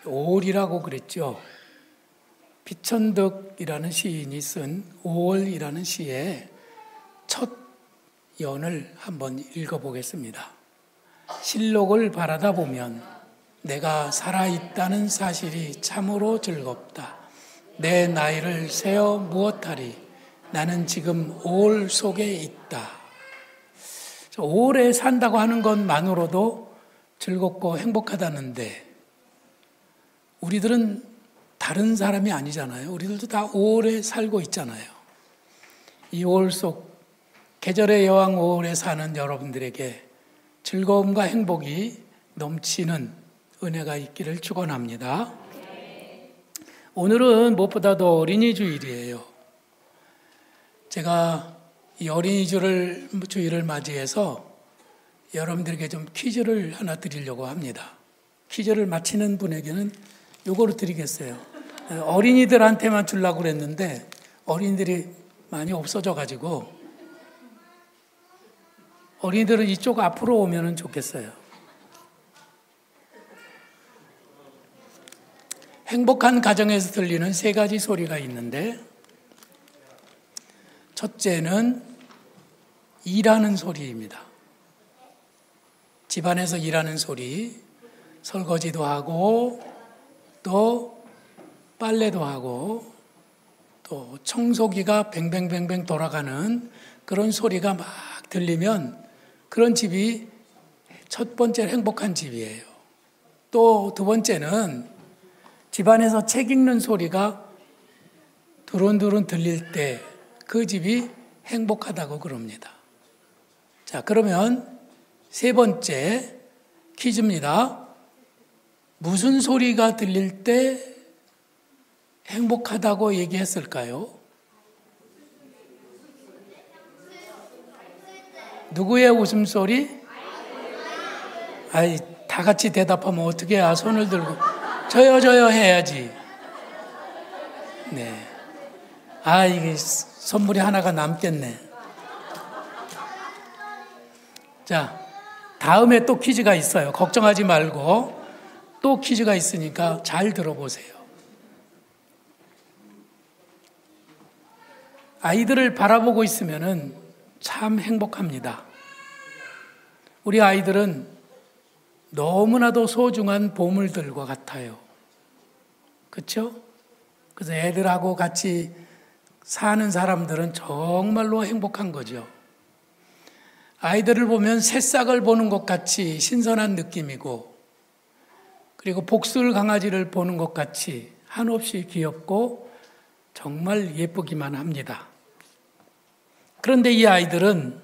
5월이라고 그랬죠. 비천덕이라는 시인이 쓴 5월이라는 시의 첫 연을 한번 읽어보겠습니다. 실록을 바라다 보면 내가 살아있다는 사실이 참으로 즐겁다. 내 나이를 세어 무엇하리. 나는 지금 5월 속에 있다. 5월에 산다고 하는 것만으로도 즐겁고 행복하다는데 우리들은 다른 사람이 아니잖아요. 우리들도 다 5월에 살고 있잖아요. 이 5월 속 계절의 여왕 5월에 사는 여러분들에게 즐거움과 행복이 넘치는 은혜가 있기를 축원합니다. 오늘은 무엇보다도 어린이 주일이에요. 제가 이 어린이 주일을 맞이해서 여러분들에게 좀 퀴즈를 하나 드리려고 합니다. 퀴즈를 맞히는 분에게는 요거를 드리겠어요. 어린이들한테만 주려고 그랬는데 어린이들이 많이 없어져가지고 어린이들은 이쪽 앞으로 오면 좋겠어요. 행복한 가정에서 들리는 3가지 소리가 있는데 첫째는 일하는 소리입니다. 집안에서 일하는 소리, 설거지도 하고 또 빨래도 하고 또 청소기가 뱅뱅뱅뱅 돌아가는 그런 소리가 막 들리면 그런 집이 첫 번째 행복한 집이에요. 또 두 번째는 집안에서 책 읽는 소리가 두런두런 들릴 때 그 집이 행복하다고 그럽니다. 자, 그러면 3번째 퀴즈입니다. 무슨 소리가 들릴 때 행복하다고 얘기했을까요? 누구의 웃음소리? 아이, 다 같이 대답하면 어떻게 해야 손을 들고 저요 해야지. 네. 아, 이게 선물이 하나가 남겠네. 자, 다음에 또 퀴즈가 있어요. 걱정하지 말고 또 퀴즈가 있으니까 잘 들어보세요. 아이들을 바라보고 있으면은 참 행복합니다. 우리 아이들은 너무나도 소중한 보물들과 같아요. 그렇죠? 그래서 애들하고 같이 사는 사람들은 정말로 행복한 거죠. 아이들을 보면 새싹을 보는 것 같이 신선한 느낌이고 그리고 복술 강아지를 보는 것 같이 한없이 귀엽고 정말 예쁘기만 합니다. 그런데 이 아이들은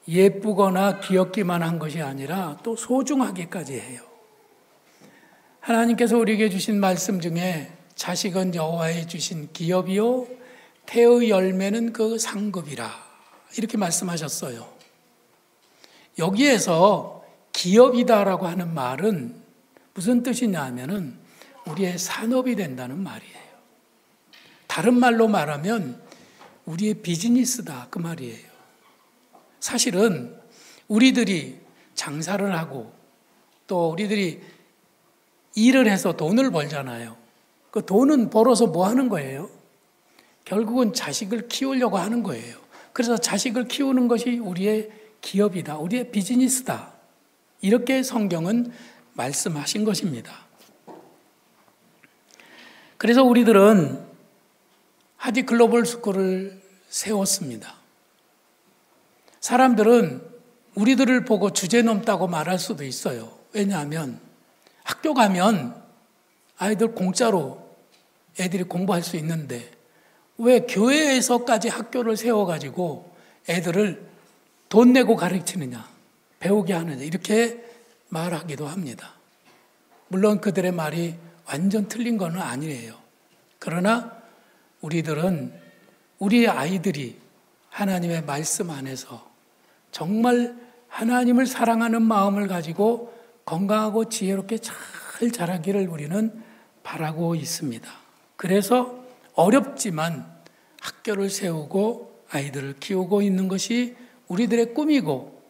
예쁘거나 귀엽기만 한 것이 아니라 또 소중하기까지 해요. 하나님께서 우리에게 주신 말씀 중에 자식은 여호와의 주신 기업이요 태의 열매는 그 상급이라 이렇게 말씀하셨어요. 여기에서 기업이다라고 하는 말은 무슨 뜻이냐 하면은 우리의 산업이 된다는 말이에요. 다른 말로 말하면 우리의 비즈니스다 그 말이에요. 사실은 우리들이 장사를 하고 또 우리들이 일을 해서 돈을 벌잖아요. 그 돈은 벌어서 뭐 하는 거예요? 결국은 자식을 키우려고 하는 거예요. 그래서 자식을 키우는 것이 우리의 기업이다. 우리의 비즈니스다. 이렇게 성경은 말씀하신 것입니다. 그래서 우리들은 하디 글로벌 스쿨을 세웠습니다. 사람들은 우리들을 보고 주제넘다고 말할 수도 있어요. 왜냐하면 학교 가면 아이들 공짜로 애들이 공부할 수 있는데 왜 교회에서까지 학교를 세워가지고 애들을 돈 내고 가르치느냐, 배우게 하느냐 이렇게 말하기도 합니다. 물론 그들의 말이 완전 틀린 건 아니에요. 그러나 우리들은 우리 아이들이 하나님의 말씀 안에서 정말 하나님을 사랑하는 마음을 가지고 건강하고 지혜롭게 잘 자라기를 우리는 바라고 있습니다. 그래서 어렵지만 학교를 세우고 아이들을 키우고 있는 것이 우리들의 꿈이고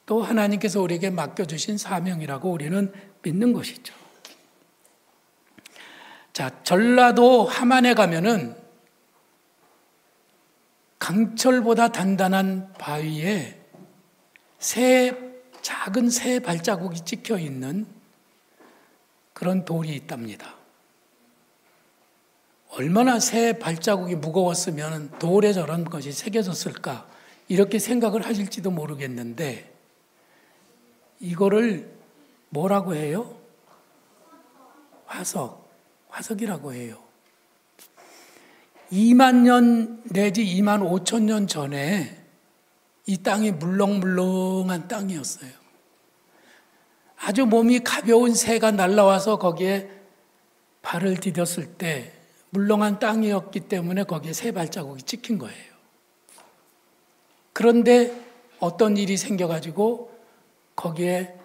또 하나님께서 우리에게 맡겨주신 사명이라고 우리는 믿는 것이죠. 자, 전라도 함안에 가면은 강철보다 단단한 바위에 작은 새 발자국이 찍혀 있는 그런 돌이 있답니다. 얼마나 새 발자국이 무거웠으면 돌에 저런 것이 새겨졌을까 이렇게 생각을 하실지도 모르겠는데 이거를 뭐라고 해요? 화석이라고 해요. 2만 년 내지 2만 5천 년 전에 이 땅이 물렁물렁한 땅이었어요. 아주 몸이 가벼운 새가 날아와서 거기에 발을 디뎠을 때 물렁한 땅이었기 때문에 거기에 새 발자국이 찍힌 거예요. 그런데 어떤 일이 생겨가지고 거기에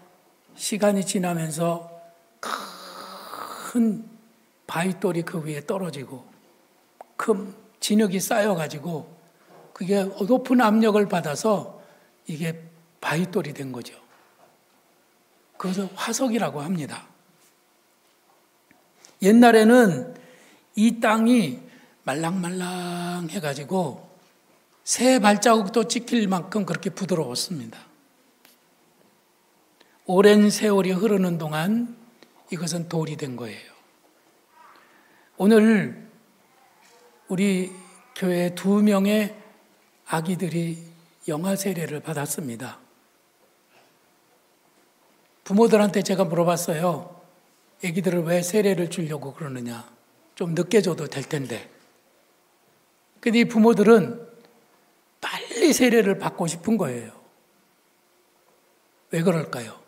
시간이 지나면서 큰 바위돌이 그 위에 떨어지고 큰 진흙이 쌓여가지고 그게 높은 압력을 받아서 이게 바위돌이 된 거죠. 그것을 화석이라고 합니다. 옛날에는 이 땅이 말랑말랑 해가지고 새 발자국도 찍힐 만큼 그렇게 부드러웠습니다. 오랜 세월이 흐르는 동안 이것은 돌이 된 거예요. 오늘 우리 교회 2명의 아기들이 영아 세례를 받았습니다. 부모들한테 제가 물어봤어요. 아기들을 왜 세례를 주려고 그러느냐. 좀 늦게 줘도 될 텐데. 근데 이 부모들은 빨리 세례를 받고 싶은 거예요. 왜 그럴까요?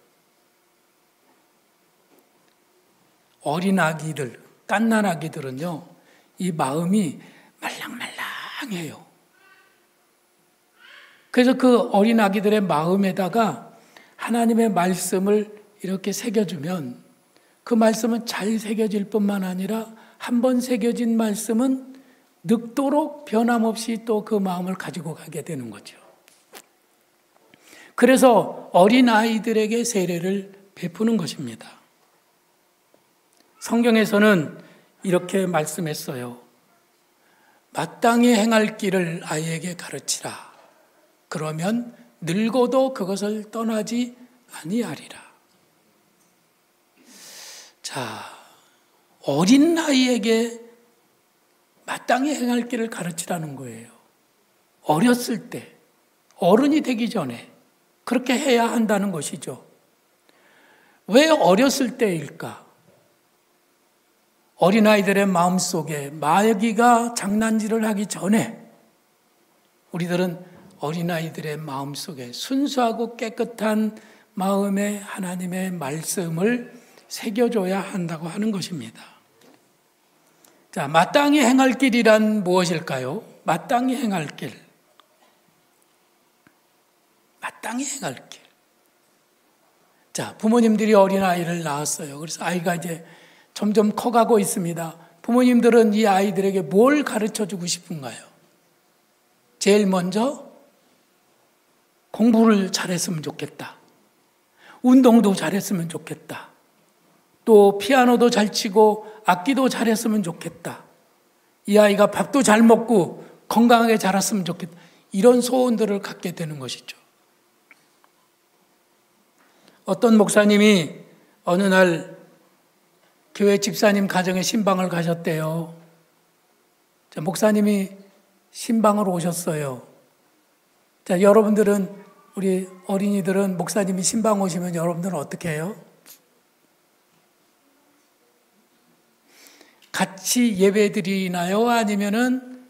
어린 아기들, 갓난 아기들은요, 이 마음이 말랑말랑해요. 그래서 그 어린 아기들의 마음에다가 하나님의 말씀을 이렇게 새겨주면 그 말씀은 잘 새겨질 뿐만 아니라 한 번 새겨진 말씀은 늙도록 변함없이 또 그 마음을 가지고 가게 되는 거죠. 그래서 어린 아이들에게 세례를 베푸는 것입니다. 성경에서는 이렇게 말씀했어요. 마땅히 행할 길을 아이에게 가르치라. 그러면 늙어도 그것을 떠나지 아니하리라. 자, 어린 아이에게 마땅히 행할 길을 가르치라는 거예요. 어렸을 때, 어른이 되기 전에 그렇게 해야 한다는 것이죠. 왜 어렸을 때일까? 어린아이들의 마음속에 마귀가 장난질을 하기 전에 우리들은 어린아이들의 마음속에 순수하고 깨끗한 마음에 하나님의 말씀을 새겨줘야 한다고 하는 것입니다. 자, 마땅히 행할 길이란 무엇일까요? 마땅히 행할 길. 마땅히 행할 길. 자, 부모님들이 어린아이를 낳았어요. 그래서 아이가 이제 점점 커가고 있습니다. 부모님들은 이 아이들에게 뭘 가르쳐주고 싶은가요? 제일 먼저 공부를 잘했으면 좋겠다. 운동도 잘했으면 좋겠다. 또 피아노도 잘 치고 악기도 잘했으면 좋겠다. 이 아이가 밥도 잘 먹고 건강하게 자랐으면 좋겠다. 이런 소원들을 갖게 되는 것이죠. 어떤 목사님이 어느 날 교회 집사님 가정에 신방을 가셨대요. 자, 목사님이 신방을 오셨어요. 자, 여러분들은, 우리 어린이들은 목사님이 신방 오시면 여러분들은 어떻게 해요? 같이 예배 드리나요? 아니면은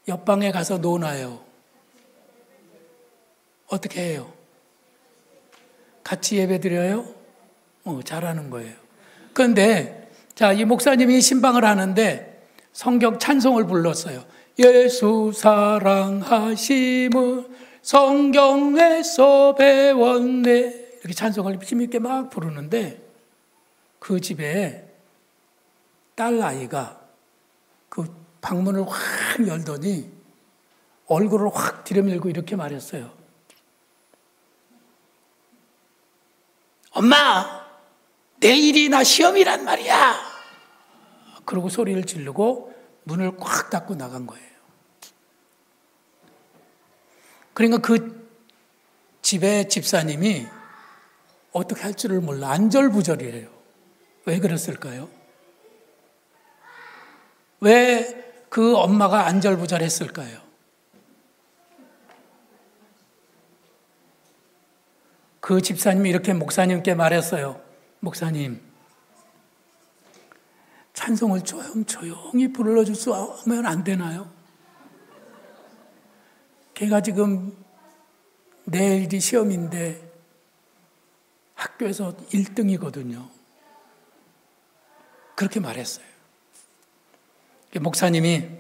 옆방에 가서 노나요? 어떻게 해요? 같이 예배 드려요? 잘하는 거예요. 그런데 자, 이 목사님이 신방을 하는데 성경 찬송을 불렀어요. 예수 사랑하심을 성경에서 배웠네. 이렇게 찬송을 힘있게 막 부르는데 그 집에 딸아이가 그 방문을 확 열더니 얼굴을 확 들여밀고 이렇게 말했어요. 엄마, 내일이 나 시험이란 말이야. 그러고 소리를 지르고 문을 꽉 닫고 나간 거예요. 그러니까 그 집의 집사님이 어떻게 할 줄을 몰라 안절부절이에요. 왜 그랬을까요? 왜 그 엄마가 안절부절했을까요? 그 집사님이 이렇게 목사님께 말했어요. 목사님, 찬송을 조용히 불러줄 수 없으면 안 되나요? 걔가 지금 내일이 시험인데 학교에서 1등이거든요. 그렇게 말했어요. 목사님이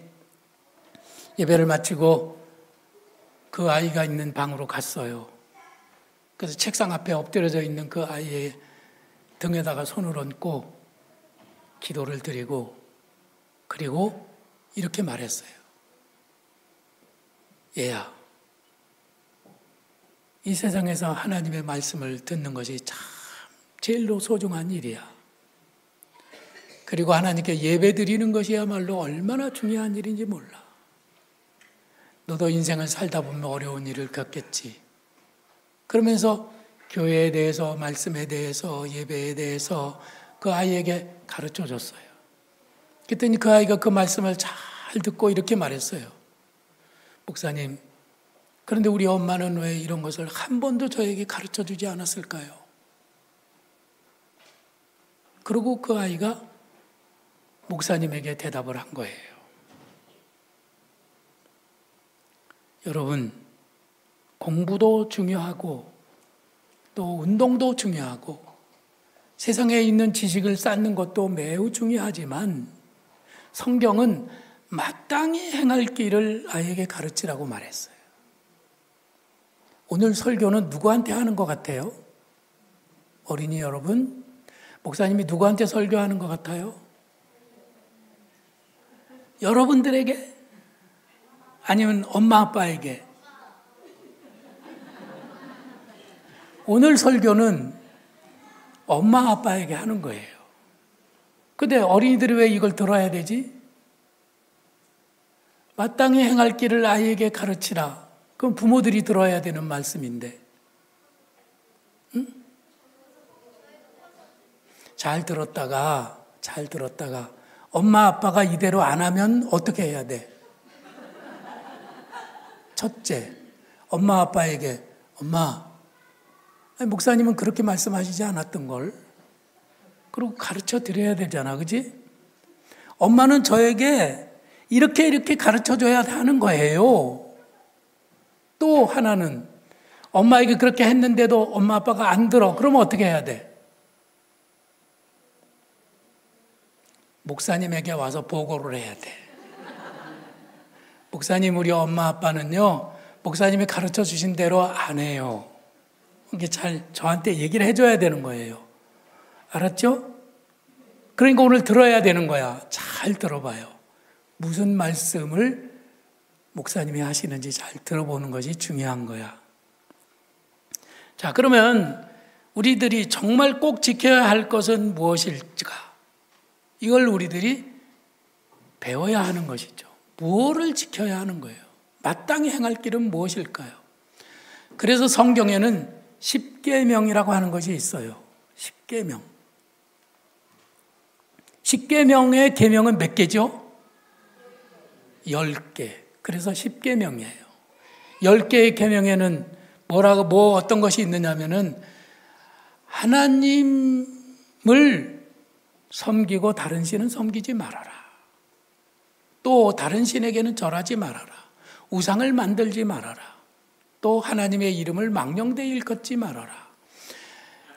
예배를 마치고 그 아이가 있는 방으로 갔어요. 그래서 책상 앞에 엎드려져 있는 그 아이의 등에다가 손을 얹고 기도를 드리고 그리고 이렇게 말했어요. 얘야, 이 세상에서 하나님의 말씀을 듣는 것이 참 제일로 소중한 일이야. 그리고 하나님께 예배 드리는 것이야말로 얼마나 중요한 일인지 몰라. 너도 인생을 살다 보면 어려운 일을 겪겠지. 그러면서 교회에 대해서, 말씀에 대해서, 예배에 대해서 그 아이에게 가르쳐 줬어요. 그랬더니 그 아이가 그 말씀을 잘 듣고 이렇게 말했어요. 목사님, 그런데 우리 엄마는 왜 이런 것을 한 번도 저에게 가르쳐 주지 않았을까요? 그리고 그 아이가 목사님에게 대답을 한 거예요. 여러분, 공부도 중요하고 또 운동도 중요하고 세상에 있는 지식을 쌓는 것도 매우 중요하지만 성경은 마땅히 행할 길을 아이에게 가르치라고 말했어요. 오늘 설교는 누구한테 하는 것 같아요? 어린이 여러분, 목사님이 누구한테 설교하는 것 같아요? 여러분들에게? 아니면 엄마 아빠에게? 오늘 설교는 엄마 아빠에게 하는 거예요. 근데 어린이들이 왜 이걸 들어야 되지? 마땅히 행할 길을 아이에게 가르치라. 그럼 부모들이 들어야 되는 말씀인데. 응? 잘 들었다가 엄마 아빠가 이대로 안 하면 어떻게 해야 돼? 첫째, 엄마 아빠에게 엄마, 목사님은 그렇게 말씀하시지 않았던 걸. 그리고 가르쳐 드려야 되잖아, 그지? 엄마는 저에게 이렇게 가르쳐 줘야 하는 거예요. 또 하나는 엄마에게 그렇게 했는데도 엄마 아빠가 안 들어. 그러면 어떻게 해야 돼? 목사님에게 와서 보고를 해야 돼. 목사님, 우리 엄마 아빠는요, 목사님이 가르쳐 주신 대로 안 해요. 이게 잘 저한테 얘기를 해줘야 되는 거예요. 알았죠? 그러니까 오늘 들어야 되는 거야. 잘 들어봐요. 무슨 말씀을 목사님이 하시는지 잘 들어보는 것이 중요한 거야. 자, 그러면 우리들이 정말 꼭 지켜야 할 것은 무엇일까? 이걸 우리들이 배워야 하는 것이죠. 무엇을 지켜야 하는 거예요? 마땅히 행할 길은 무엇일까요? 그래서 성경에는 십계명이라고 하는 것이 있어요. 십계명. 십계명의 계명은 몇 개죠? 10개. 그래서 십계명이에요. 10개의 계명에는 어떤 것이 있느냐면은 하나님을 섬기고 다른 신은 섬기지 말아라. 또 다른 신에게는 절하지 말아라. 우상을 만들지 말아라. 또 하나님의 이름을 망령되이 일컫지 말아라.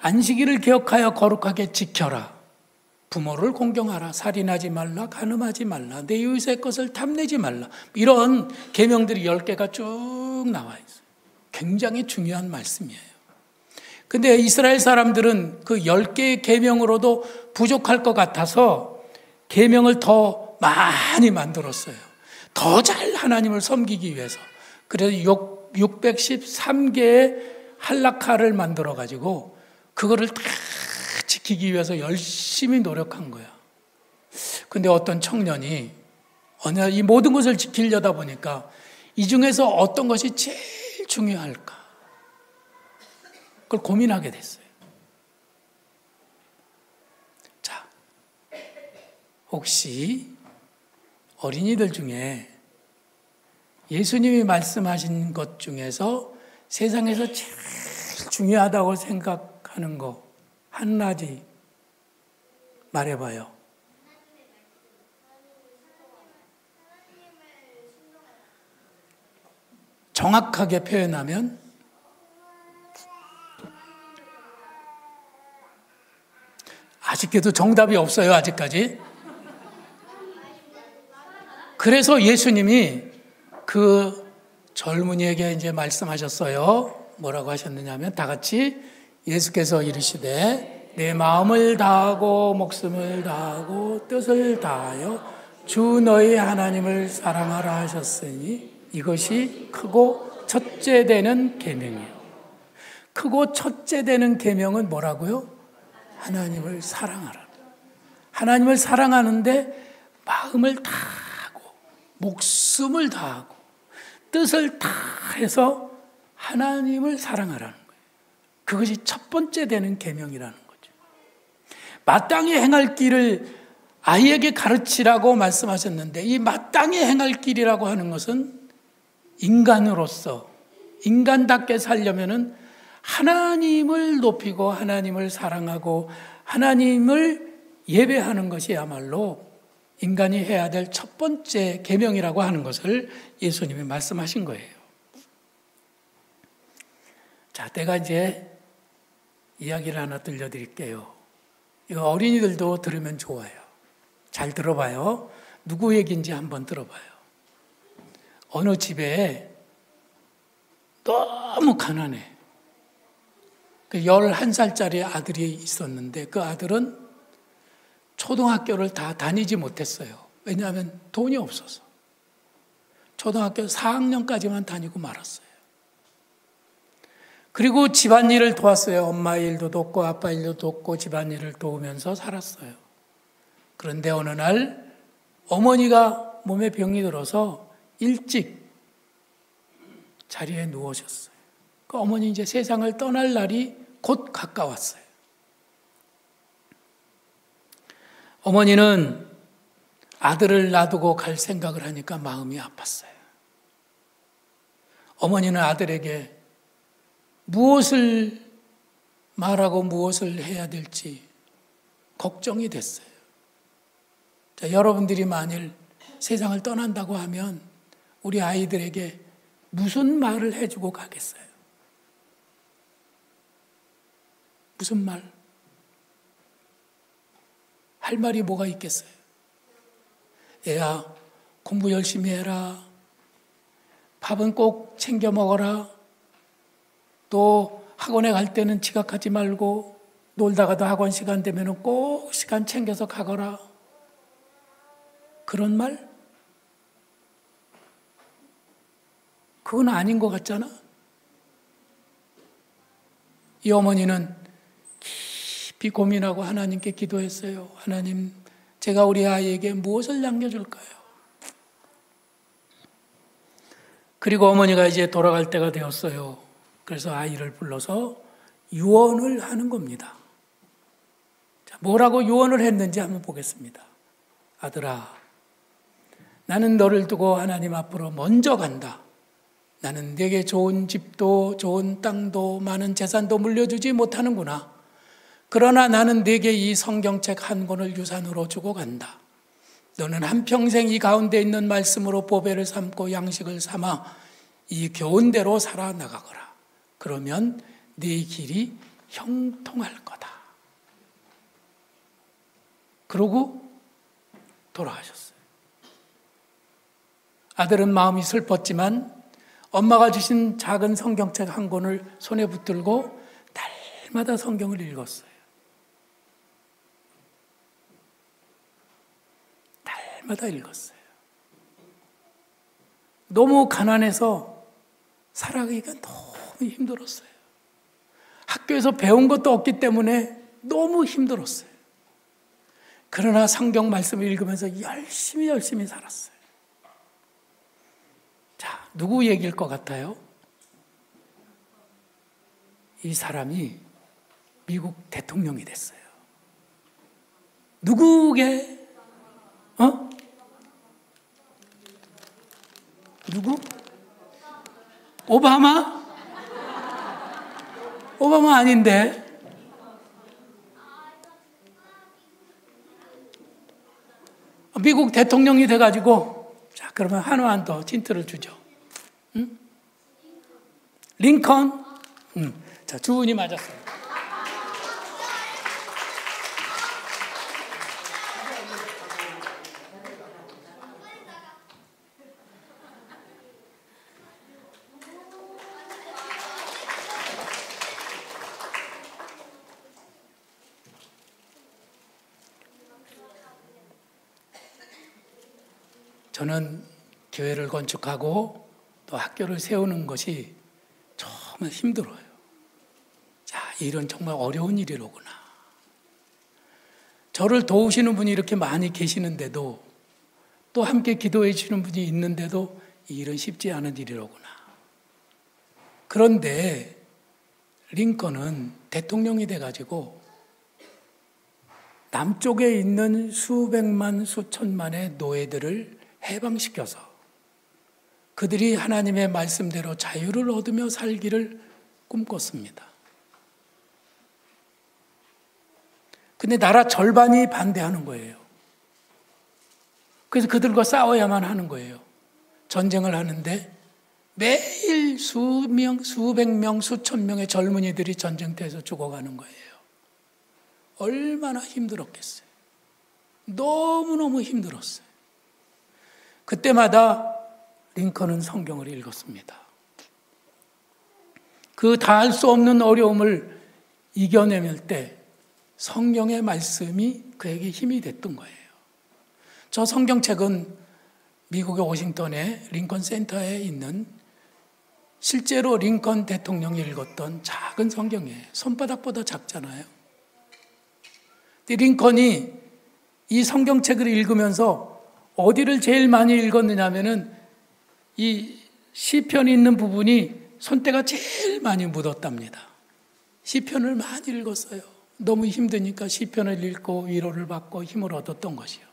안식일을 기억하여 거룩하게 지켜라. 부모를 공경하라. 살인하지 말라. 간음하지 말라. 내 이웃의 것을 탐내지 말라. 이런 계명들이 10개가 쭉 나와 있어요. 굉장히 중요한 말씀이에요. 근데 이스라엘 사람들은 그 10개의 계명으로도 부족할 것 같아서 계명을 더 많이 만들었어요. 더 잘 하나님을 섬기기 위해서. 그래서 613개의 할라카를 만들어가지고 그거를 다 지키기 위해서 열심히 노력한 거야. 근데 어떤 청년이 이 모든 것을 지키려다 보니까 이 중에서 어떤 것이 제일 중요할까? 그걸 고민하게 됐어요. 자, 혹시 어린이들 중에 예수님이 말씀하신 것 중에서 세상에서 제일 중요하다고 생각하는 거 한마디 말해봐요. 정확하게 표현하면 아직도 정답이 없어요. 아직까지. 그래서 예수님이 그 젊은이에게 이제 말씀하셨어요. 뭐라고 하셨느냐면 다 같이 예수께서 이르시되 내 마음을 다하고 목숨을 다하고 뜻을 다하여 주 너희 하나님을 사랑하라 하셨으니 이것이 크고 첫째 되는 계명이에요. 크고 첫째 되는 계명은 뭐라고요? 하나님을 사랑하라. 하나님을 사랑하는데 마음을 다하고 목숨을 다하고 뜻을 다해서 하나님을 사랑하라는 거예요. 그것이 첫 번째 되는 계명이라는 거죠. 마땅히 행할 길을 아이에게 가르치라고 말씀하셨는데 이 마땅히 행할 길이라고 하는 것은 인간으로서 인간답게 살려면은 하나님을 높이고 하나님을 사랑하고 하나님을 예배하는 것이야말로 인간이 해야 될 첫 번째 계명이라고 하는 것을 예수님이 말씀하신 거예요. 자, 내가 이제 이야기를 하나 들려드릴게요. 이거 어린이들도 들으면 좋아요. 잘 들어봐요. 누구 얘기인지 한번 들어봐요. 어느 집에 너무 가난해. 11살짜리 아들이 있었는데 그 아들은 초등학교를 다 다니지 못했어요. 왜냐하면 돈이 없어서. 초등학교 4학년까지만 다니고 말았어요. 그리고 집안일을 도왔어요. 엄마 일도 돕고 아빠 일도 돕고 집안일을 도우면서 살았어요. 그런데 어느 날 어머니가 몸에 병이 들어서 일찍 자리에 누우셨어요. 그 어머니 이제 세상을 떠날 날이 곧 가까웠어요. 어머니는 아들을 놔두고 갈 생각을 하니까 마음이 아팠어요. 어머니는 아들에게 무엇을 말하고 무엇을 해야 될지 걱정이 됐어요. 자, 여러분들이 만일 세상을 떠난다고 하면 우리 아이들에게 무슨 말을 해주고 가겠어요? 무슨 말? 할 말이 뭐가 있겠어요? 애야, 공부 열심히 해라. 밥은 꼭 챙겨 먹어라. 또 학원에 갈 때는 지각하지 말고 놀다가도 학원 시간 되면 꼭 시간 챙겨서 가거라. 그런 말? 그건 아닌 것 같잖아. 이 어머니는 깊이 고민하고 하나님께 기도했어요. 하나님, 제가 우리 아이에게 무엇을 남겨줄까요? 그리고 어머니가 이제 돌아갈 때가 되었어요. 그래서 아이를 불러서 유언을 하는 겁니다. 자, 뭐라고 유언을 했는지 한번 보겠습니다. 아들아, 나는 너를 두고 하나님 앞으로 먼저 간다. 나는 네게 좋은 집도 좋은 땅도 많은 재산도 물려주지 못하는구나. 그러나 나는 네게 이 성경책 한 권을 유산으로 주고 간다. 너는 한평생 이 가운데 있는 말씀으로 보배를 삼고 양식을 삼아 이 교훈대로 살아나가거라. 그러면 네 길이 형통할 거다. 그러고 돌아가셨어요. 아들은 마음이 슬펐지만 엄마가 주신 작은 성경책 한 권을 손에 붙들고 날마다 성경을 읽었어요. 날마다 읽었어요. 너무 가난해서 살아가기가 너무 힘들었어요. 학교에서 배운 것도 없기 때문에 너무 힘들었어요. 그러나 성경 말씀을 읽으면서 열심히 살았어요. 자, 누구 얘기일 것 같아요? 이 사람이 미국 대통령이 됐어요. 누구게? 누구? 오바마? 오바마 아닌데. 미국 대통령이 돼가지고, 자, 그러면 하나만 더 힌트를 주죠. 응? 링컨? 자, 두 분이 맞았어요. 저는 교회를 건축하고 또 학교를 세우는 것이 정말 힘들어요. 자, 일은 정말 어려운 일이로구나. 저를 도우시는 분이 이렇게 많이 계시는데도, 또 함께 기도해 주시는 분이 있는데도 이 일은 쉽지 않은 일이로구나. 그런데 링컨은 대통령이 돼가지고 남쪽에 있는 수백만 수천만의 노예들을 해방시켜서 그들이 하나님의 말씀대로 자유를 얻으며 살기를 꿈꿨습니다. 근데 나라 절반이 반대하는 거예요. 그래서 그들과 싸워야만 하는 거예요. 전쟁을 하는데 매일 수백 명, 수천 명의 젊은이들이 전쟁터에서 죽어가는 거예요. 얼마나 힘들었겠어요. 너무너무 힘들었어요. 그때마다 링컨은 성경을 읽었습니다. 그 다할 수 없는 어려움을 이겨내밀 때 성경의 말씀이 그에게 힘이 됐던 거예요. 저 성경책은 미국의 워싱턴의 링컨 센터에 있는 실제로 링컨 대통령이 읽었던 작은 성경이에요. 손바닥보다 작잖아요. 근데 링컨이 이 성경책을 읽으면서 어디를 제일 많이 읽었느냐 하면은 이 시편이 있는 부분이 손때가 제일 많이 묻었답니다. 시편을 많이 읽었어요. 너무 힘드니까 시편을 읽고 위로를 받고 힘을 얻었던 것이요.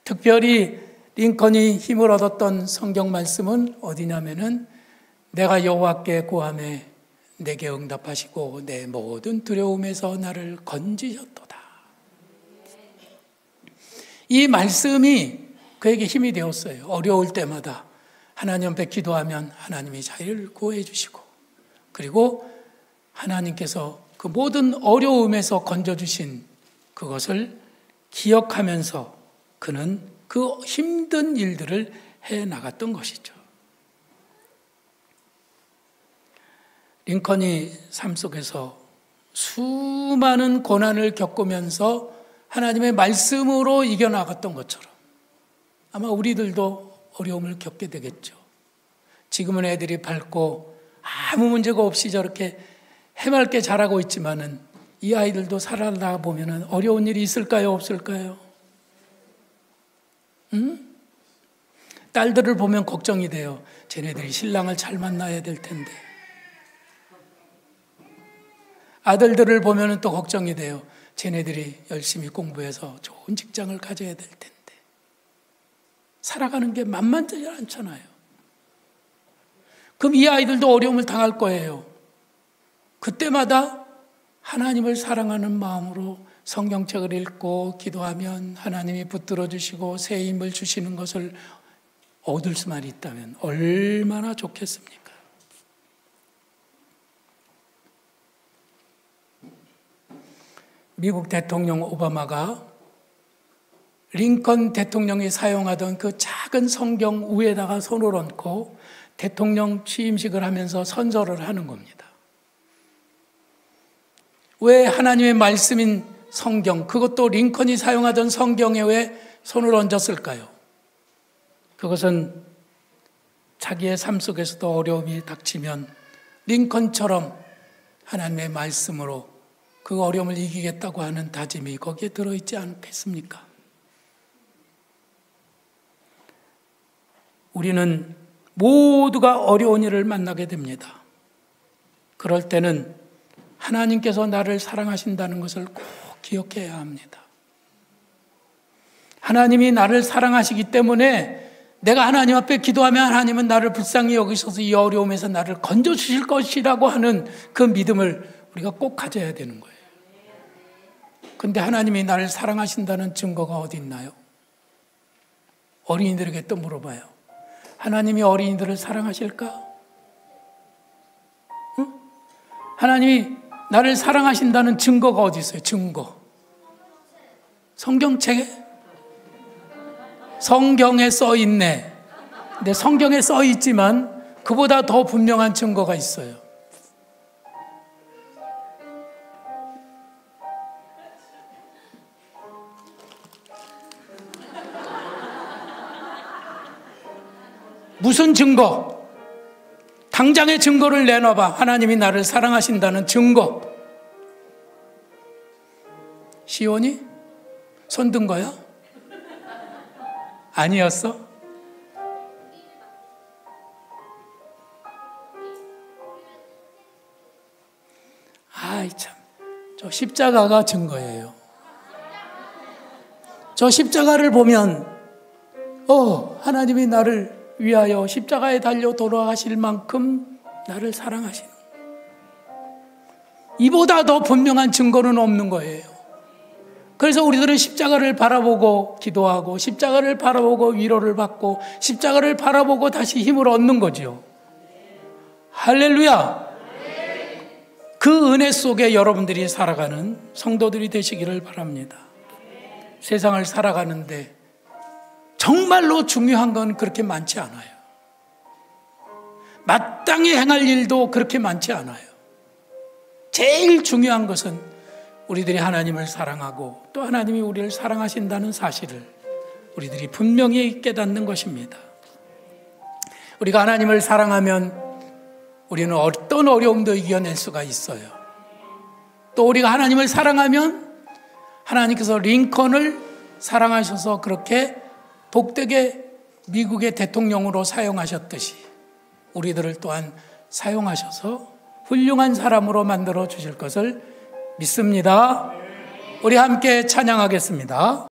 특별히 링컨이 힘을 얻었던 성경 말씀은 어디냐면은 내가 여호와께 구하매 내게 응답하시고 내 모든 두려움에서 나를 건지셨도다. 이 말씀이 그에게 힘이 되었어요. 어려울 때마다 하나님 앞에 기도하면 하나님이 자유를 구해 주시고, 그리고 하나님께서 그 모든 어려움에서 건져주신 그것을 기억하면서 그는 그 힘든 일들을 해나갔던 것이죠. 링컨이 삶 속에서 수많은 고난을 겪으면서 하나님의 말씀으로 이겨나갔던 것처럼 아마 우리들도 어려움을 겪게 되겠죠. 지금은 애들이 밝고 아무 문제가 없이 저렇게 해맑게 자라고 있지만은 이 아이들도 살아나가 보면은 어려운 일이 있을까요? 없을까요? 딸들을 보면 걱정이 돼요. 쟤네들이 신랑을 잘 만나야 될 텐데. 아들들을 보면은 또 걱정이 돼요. 쟤네들이 열심히 공부해서 좋은 직장을 가져야 될 텐데. 살아가는 게 만만치 않잖아요. 그럼 이 아이들도 어려움을 당할 거예요. 그때마다 하나님을 사랑하는 마음으로 성경책을 읽고 기도하면 하나님이 붙들어 주시고 새 힘을 주시는 것을 얻을 수만 있다면 얼마나 좋겠습니까? 미국 대통령 오바마가 링컨 대통령이 사용하던 그 작은 성경 위에다가 손을 얹고 대통령 취임식을 하면서 선서를 하는 겁니다. 왜 하나님의 말씀인 성경, 그것도 링컨이 사용하던 성경에 왜 손을 얹었을까요? 그것은 자기의 삶 속에서도 어려움이 닥치면 링컨처럼 하나님의 말씀으로 그 어려움을 이기겠다고 하는 다짐이 거기에 들어있지 않겠습니까? 우리는 모두가 어려운 일을 만나게 됩니다. 그럴 때는 하나님께서 나를 사랑하신다는 것을 꼭 기억해야 합니다. 하나님이 나를 사랑하시기 때문에 내가 하나님 앞에 기도하면 하나님은 나를 불쌍히 여기셔서 이 어려움에서 나를 건져주실 것이라고 하는 그 믿음을 우리가 꼭 가져야 되는 거예요. 근데 하나님이 나를 사랑하신다는 증거가 어디 있나요? 어린이들에게 또 물어봐요. 하나님이 어린이들을 사랑하실까? 응? 하나님이 나를 사랑하신다는 증거가 어디 있어요? 증거. 성경책에? 성경에 써 있네. 근데 성경에 써 있지만 그보다 더 분명한 증거가 있어요. 무슨 증거? 당장의 증거를 내놔봐. 하나님이 나를 사랑하신다는 증거. 시온이? 손든 거야? 아니었어? 아이 참, 저 십자가가 증거예요. 저 십자가를 보면 하나님이 나를 위하여 십자가에 달려 돌아가실 만큼 나를 사랑하시는, 이보다 더 분명한 증거는 없는 거예요. 그래서 우리들은 십자가를 바라보고 기도하고 십자가를 바라보고 위로를 받고 십자가를 바라보고 다시 힘을 얻는 거죠. 할렐루야. 그 은혜 속에 여러분들이 살아가는 성도들이 되시기를 바랍니다. 세상을 살아가는데 정말로 중요한 건 그렇게 많지 않아요. 마땅히 행할 일도 그렇게 많지 않아요. 제일 중요한 것은 우리들이 하나님을 사랑하고 또 하나님이 우리를 사랑하신다는 사실을 우리들이 분명히 깨닫는 것입니다. 우리가 하나님을 사랑하면 우리는 어떤 어려움도 이겨낼 수가 있어요. 또 우리가 하나님을 사랑하면 하나님께서 링컨을 사랑하셔서 그렇게 복되게 미국의 대통령으로 사용하셨듯이 우리들을 또한 사용하셔서 훌륭한 사람으로 만들어 주실 것을 믿습니다. 우리 함께 찬양하겠습니다.